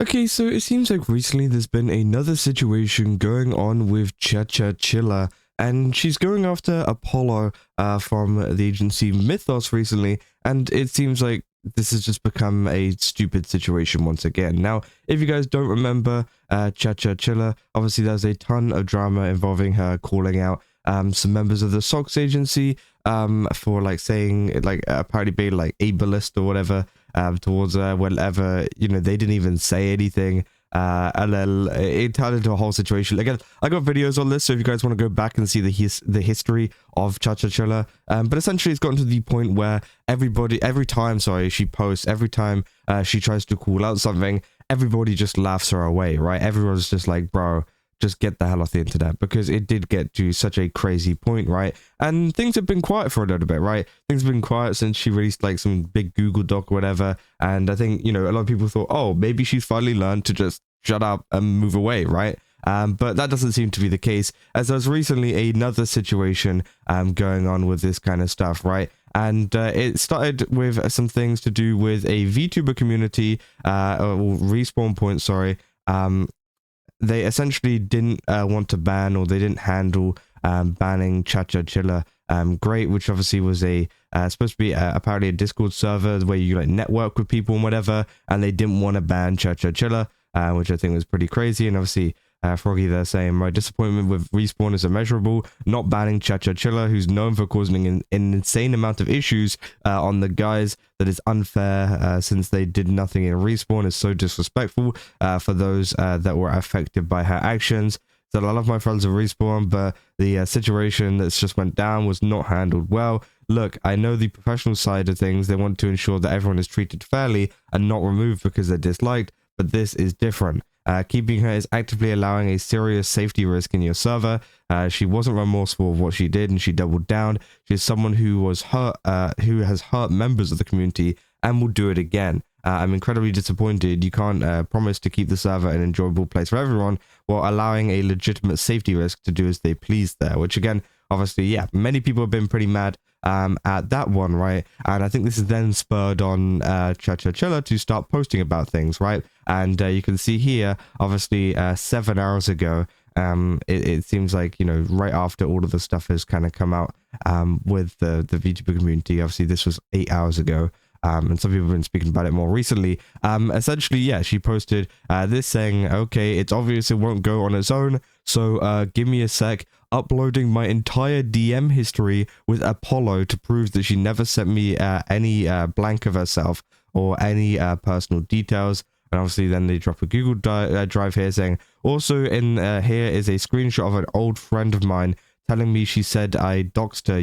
Okay, so it seems like recently there's been another situation going on with ChaChaChilla, and she's going after Apollo from the agency Mythos recently, and it seems like this has just become a stupid situation once again. Now, if you guys don't remember ChaChaChilla, obviously there's a ton of drama involving her calling out some members of the SOX agency for like saying like apparently being like ableist or whatever towards whenever, you know, they didn't even say anything. And then it turned into a whole situation. Again, I got videos on this, so if you guys want to go back and see the history of ChaChaChilla, but essentially it's gotten to the point where every time she posts, every time she tries to call out something, everybody just laughs her away, right? Everyone's just like, bro, just get the hell off the internet, because it did get to such a crazy point, right? And things have been quiet for a little bit, right? Things have been quiet since she released like some big Google Doc or whatever, and I think, you know, a lot of people thought, oh, maybe she's finally learned to just shut up and move away, right? But that doesn't seem to be the case, as there's recently another situation going on with this kind of stuff, right? And it started with some things to do with a VTuber community, or respawn point, sorry. They essentially didn't want to ban, or they didn't handle banning ChaChaChilla great, which obviously was a supposed to be apparently a Discord server where you like network with people and whatever, and they didn't want to ban ChaChaChilla, which I think was pretty crazy. And obviously Froggy there saying, my disappointment with Respawn is immeasurable. Not banning ChaChaChilla, who's known for causing an insane amount of issues on the guys, that is unfair, since they did nothing in Respawn, is so disrespectful for those that were affected by her actions. So a lot of my friends are Respawn, but the situation that's just went down was not handled well. Look, I know the professional side of things. They want to ensure that everyone is treated fairly and not removed because they're disliked, but this is different. Keeping her is actively allowing a serious safety risk in your server. She wasn't remorseful of what she did, and she doubled down. She's someone who was hurt, who has hurt members of the community and will do it again. I'm incredibly disappointed. You can't promise to keep the server an enjoyable place for everyone while allowing a legitimate safety risk to do as they please there, which again, obviously, yeah, many people have been pretty mad at that one, right? And I think this is then spurred on ChaChaChilla to start posting about things, right? And you can see here, obviously, 7 hours ago, it seems like, you know, right after all of the stuff has kind of come out with the VTuber community. Obviously, this was 8 hours ago. And some people have been speaking about it more recently. Essentially, yeah, she posted this saying, okay, it's obvious it won't go on its own, so give me a sec. Uploading my entire DM history with Apollo to prove that she never sent me any blank of herself or any personal details. And obviously then they drop a Google Drive here saying, also in here is a screenshot of an old friend of mine telling me she said I doxed her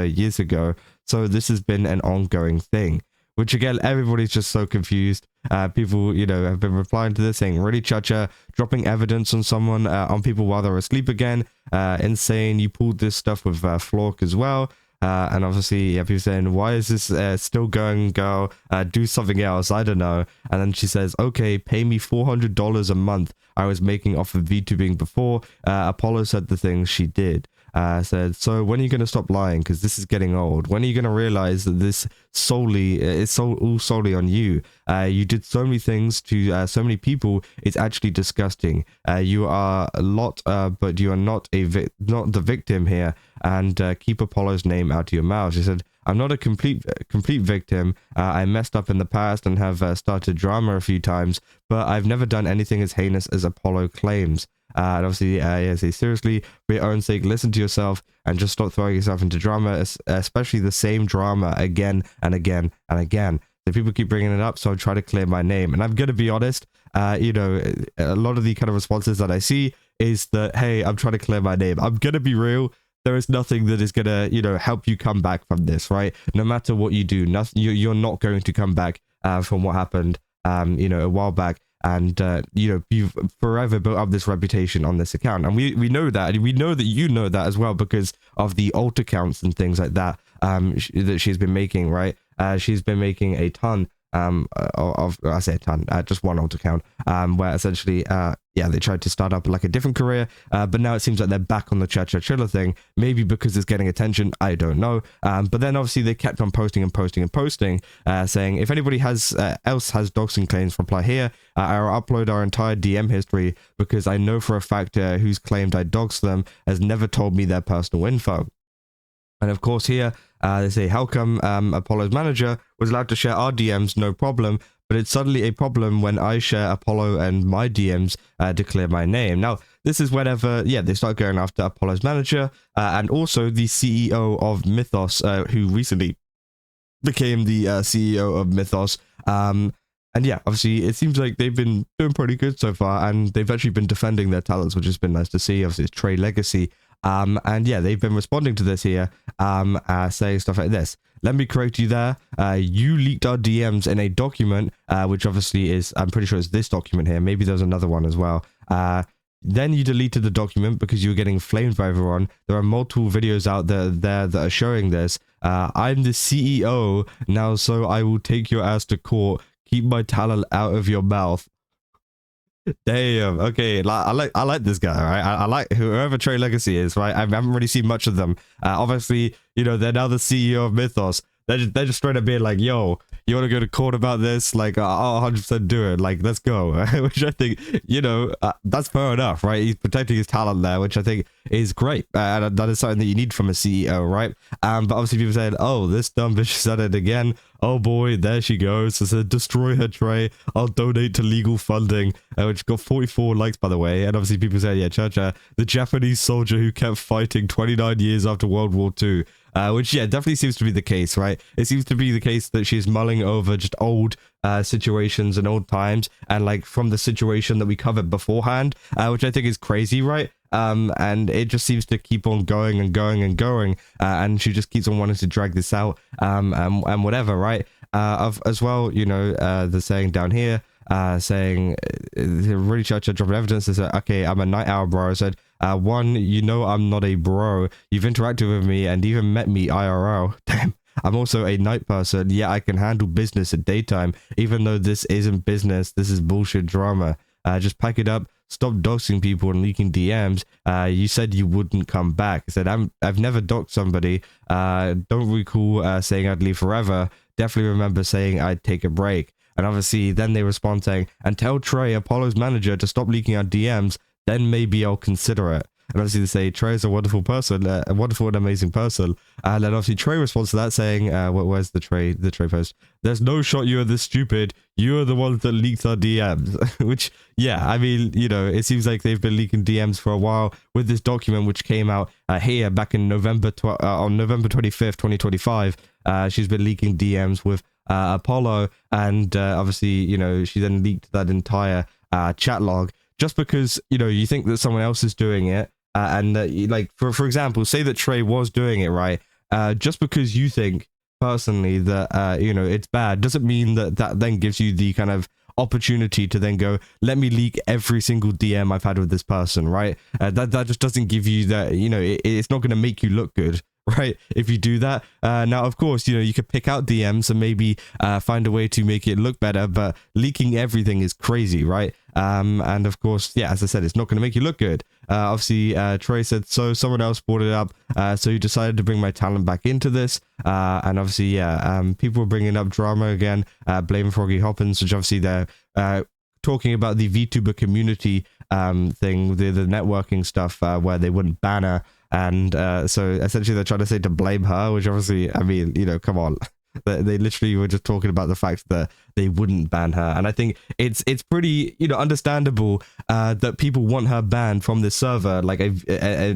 years ago. So this has been an ongoing thing, which again, everybody's just so confused. People, you know, have been replying to this saying, really, Chacha, dropping evidence on someone, on people while they're asleep again. Insane. You pulled this stuff with Flork as well. And obviously, yeah, people saying, why is this still going, girl? Do something else. I don't know. And then she says, okay, pay me $400 a month I was making off of VTubing before. Apollo said the things she did. Said, so when are you going to stop lying? Because this is getting old. When are you going to realize that this is all solely on you? You did so many things to so many people. It's actually disgusting. You are a lot, but you are not not the victim here. And keep Apollo's name out of your mouth. She said, I'm not a complete victim. I messed up in the past and have started drama a few times, but I've never done anything as heinous as Apollo claims. And obviously, yeah, say, seriously, for your own sake, listen to yourself and just stop throwing yourself into drama, especially the same drama again and again and again. So people keep bringing it up, so I'll try to clear my name. And I'm going to be honest, you know, a lot of the kind of responses that I see is that, hey, I'm trying to clear my name. I'm going to be real. There is nothing that is going to, you know, help you come back from this, right? No matter what you do, nothing, you're not going to come back from what happened, you know, a while back. And, you know, you've forever built up this reputation on this account. And we know that. And we know that you know that as well because of the alt accounts and things like that that she's been making, right? She's been making a ton I say a ton, just one alt account, where essentially, yeah, they tried to start up like a different career, but now it seems like they're back on the ChaChaChilla thing, maybe because it's getting attention, I don't know. But then obviously they kept on posting and posting and posting, saying, if anybody else has doxing claims, reply here. I'll upload our entire DM history because I know for a fact who's claimed I doxed them has never told me their personal info. And of course here, they say, how come Apollo's manager was allowed to share our DMs, no problem, but it's suddenly a problem when I share Apollo and my DMs to clear my name. Now, this is whenever, yeah, they start going after Apollo's manager and also the CEO of Mythos, who recently became the CEO of Mythos. And yeah, obviously, it seems like they've been doing pretty good so far, and they've actually been defending their talents, which has been nice to see. Obviously, it's TrayLegacy. And yeah, they've been responding to this here, saying stuff like this. Let me correct you there. You leaked our DMs in a document, which obviously is, I'm pretty sure it's this document here. Maybe there's another one as well. Then you deleted the document because you were getting flamed by everyone. There are multiple videos out there that are showing this. I'm the CEO now, so I will take your ass to court. Keep my talent out of your mouth. Damn. Okay. I like this guy, right? I like whoever TrayLegacy is, right? I haven't really seen much of them. Obviously, you know, they're now the CEO of Mythos. They're just straight up being like, yo, you want to go to court about this? Like, I'll 100% do it. Like, let's go. Which I think, you know, that's fair enough, right? He's protecting his talent there, which I think is great. And that is something that you need from a CEO, right? But obviously people saying, oh, this dumb bitch said it again. Oh boy, there she goes. It said, destroy her Tray. I'll donate to legal funding, which got 44 likes, by the way. And obviously people say, yeah, Chacha, the Japanese soldier who kept fighting 29 years after World War II. Which, yeah, definitely seems to be the case, right? It seems to be the case that she's mulling over just old situations and old times, and like from the situation that we covered beforehand, which I think is crazy, right? And it just seems to keep on going and going and going, and she just keeps on wanting to drag this out, and whatever, right? As well, you know, the saying down here, saying, really Chacha dropping evidence. They said, okay, I'm a night owl, bro. I said, one, you know I'm not a bro. You've interacted with me and even met me IRL. Damn. I'm also a night person. Yeah, I can handle business at daytime. Even though this isn't business, this is bullshit drama. Just pack it up. Stop doxing people and leaking DMs. You said you wouldn't come back. I said, I've never doxed somebody. Don't recall saying I'd leave forever. Definitely remember saying I'd take a break. And obviously, then they respond saying, and tell Tray, Apollo's manager, to stop leaking our DMs. Then maybe I'll consider it. And obviously they say Tray is a wonderful person, a wonderful and amazing person. And then obviously Tray responds to that saying, where's the Tray post? There's no shot you're this stupid. You're the ones that leaked our DMs. Which, yeah, I mean, you know, it seems like they've been leaking DMs for a while with this document, which came out here back in on November 25th, 2025. She's been leaking DMs with Apollo. And obviously, you know, she then leaked that entire chat log. Just because, you know, you think that someone else is doing it, and like, for example, say that Tray was doing it, right? Just because you think personally that, you know, it's bad, doesn't mean that then gives you the kind of opportunity to then go, let me leak every single DM I've had with this person, right? That just doesn't give you that, you know, it's not going to make you look good, right? If you do that. Now, of course, you know, you could pick out DMs and maybe find a way to make it look better, but leaking everything is crazy, right? And of course, yeah, as I said, it's not going to make you look good. Obviously, Tray said, so someone else brought it up, so you decided to bring my talent back into this. And obviously, yeah, people were bringing up drama again, blaming Froggy Hoppins, which obviously they're talking about the VTuber community thing, the networking stuff, where they wouldn't ban her. And so essentially they're trying to say to blame her, which obviously, I mean, you know, come on. They literally were just talking about the fact that they wouldn't ban her, and I think it's pretty, you know, understandable that people want her banned from this server, like a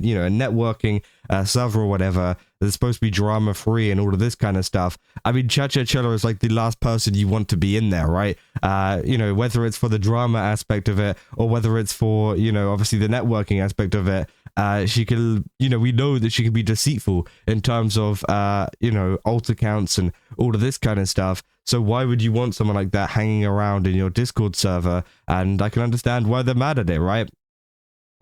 you know, a networking server or whatever that's supposed to be drama free and all of this kind of stuff. I mean, ChaChaChilla is like the last person you want to be in there, right? You know, whether it's for the drama aspect of it or whether it's for, you know, obviously the networking aspect of it. She can, you know, we know that she can be deceitful in terms of, you know, alt accounts and all of this kind of stuff. So why would you want someone like that hanging around in your Discord server? And I can understand why they're mad at it, right?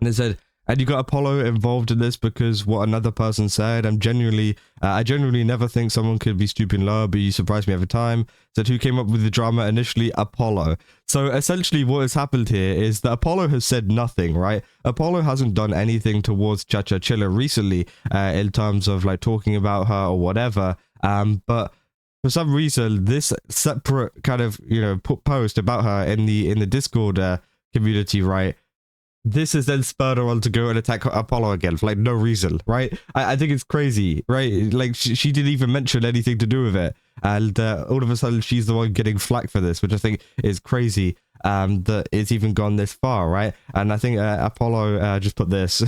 And it said, And you got Apollo involved in this because what another person said. I genuinely never think someone could be stupid low, but you surprise me every time. Said who came up with the drama initially? Apollo. So essentially what has happened here is that Apollo has said nothing, right? Apollo hasn't done anything towards ChaChaChilla recently in terms of like talking about her or whatever. But for some reason, this separate kind of, post about her in the Discord community, right? This has then spurred her on to go and attack Apollo again for like no reason, right? I think it's crazy, right? Like she didn't even mention anything to do with it, and all of a sudden she's the one getting flack for this, which I think is crazy. That it's even gone this far, right? And I think Apollo just put this.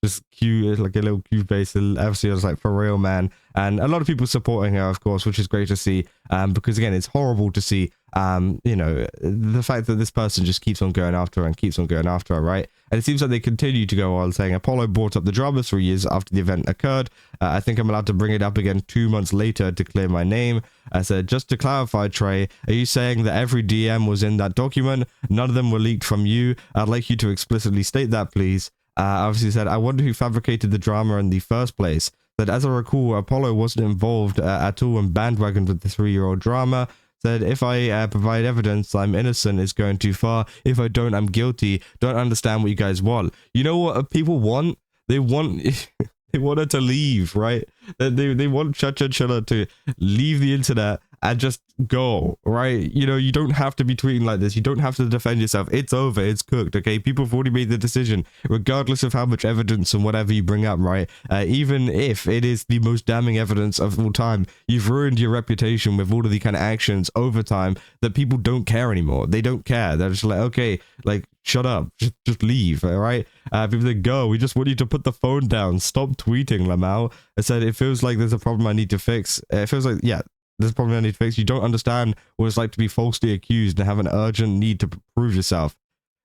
Just cute, like a little cute face, and obviously I was like, for real, man. And a lot of people supporting her, of course, which is great to see, because again, it's horrible to see, the fact that this person just keeps on going after her and keeps on going after her, right? And it seems like they continue to go on saying Apollo brought up the drama 3 years after the event occurred. I think I'm allowed to bring it up again 2 months later to clear my name. I said, just to clarify, Trey, are you saying that every DM was in that document? None of them were leaked from you? I'd like you to explicitly state that, please. Obviously said, I wonder who fabricated the drama in the first place. That as I recall, Apollo wasn't involved at all and bandwagoned with the 3-year-old drama. Said, if I provide evidence I'm innocent, it's going too far. If I don't, I'm guilty. Don't understand what you guys want. You know what people want? They want they want her to leave, right? They want ChaChaChilla to leave the internet and just go, right? You don't have to be tweeting like this. You don't have to defend yourself. It's over. It's cooked, okay? People have already made the decision, regardless of how much evidence and whatever you bring up, right? Even if it is the most damning evidence of all time, you've ruined your reputation with all of the kind of actions over time that people don't care anymore. They don't care. They're just like, okay, like, shut up. Just leave, all right? People say, go. We just want you to put the phone down. Stop tweeting, Lamau. I said, it feels like there's a problem I need to fix. It feels like, yeah, there's a problem I need to fix. You don't understand what it's like to be falsely accused and have an urgent need to prove yourself.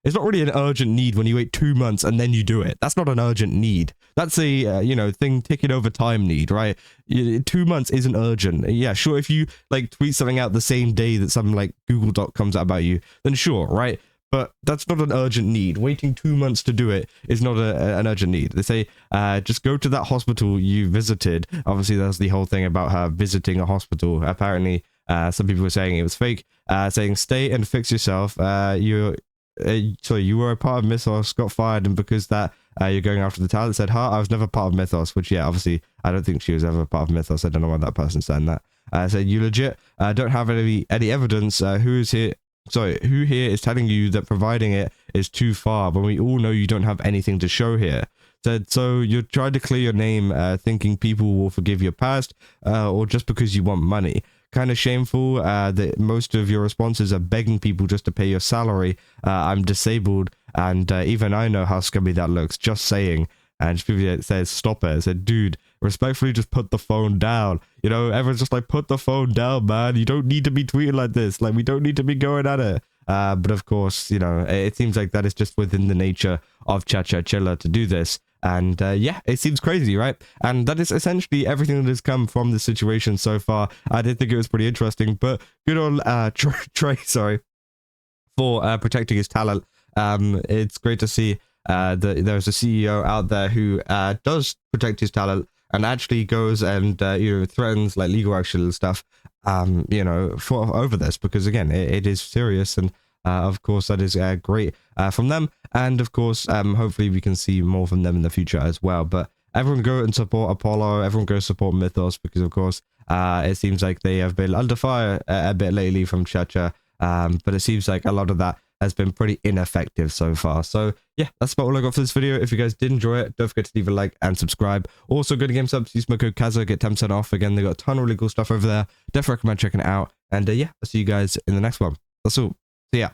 It's not really an urgent need when you wait 2 months and then you do it. That's not an urgent need. That's a, thing ticking over time need, right? 2 months isn't urgent. Yeah, sure, if you, like, tweet something out the same day that some, like, Google Doc comes out about you, then sure, right? But that's not an urgent need. Waiting 2 months to do it is not an urgent need. They say, just go to that hospital you visited. Obviously, that's the whole thing about her visiting a hospital. Apparently, some people were saying it was fake. Saying, stay and fix yourself. You were a part of Mythos, got fired, and because that, you're going after the talent. Said, I was never part of Mythos, which, yeah, obviously, I don't think she was ever part of Mythos. I don't know why that person's saying that. Said, you legit don't have any evidence. Who here is telling you that providing it is too far when we all know you don't have anything to show here? Said, so you're trying to clear your name, thinking people will forgive your past, or just because you want money. Kind of shameful that most of your responses are begging people just to pay your salary. I'm disabled, and even I know how scummy that looks. Just saying. And just people says, stop it. I said, dude, respectfully, just put the phone down. Everyone's just like, put the phone down, man. You don't need to be tweeting like this. Like, we don't need to be going at it. But of course, it seems like that is just within the nature of ChaChaChilla to do this. And yeah, it seems crazy, right? And that is essentially everything that has come from the situation so far. I did think it was pretty interesting, but good on Trey, for protecting his talent. It's great to see that there's a CEO out there who does protect his talent and actually goes and threatens like legal action and stuff for over this, because again it is serious, and of course that is great from them, and of course hopefully we can see more from them in the future as well. But everyone go and support Apollo, everyone go support Mythos, because of course it seems like they have been under fire a bit lately from Chacha, but it seems like a lot of that has been pretty ineffective so far. So yeah, that's about all I got for this video. If you guys did enjoy it, don't forget to leave a like and subscribe. Also, go to GameStop, use my code Kaza, get 10% off. Again, they got a ton of really cool stuff over there. Definitely recommend checking it out. And yeah, I'll see you guys in the next one. That's all. See ya.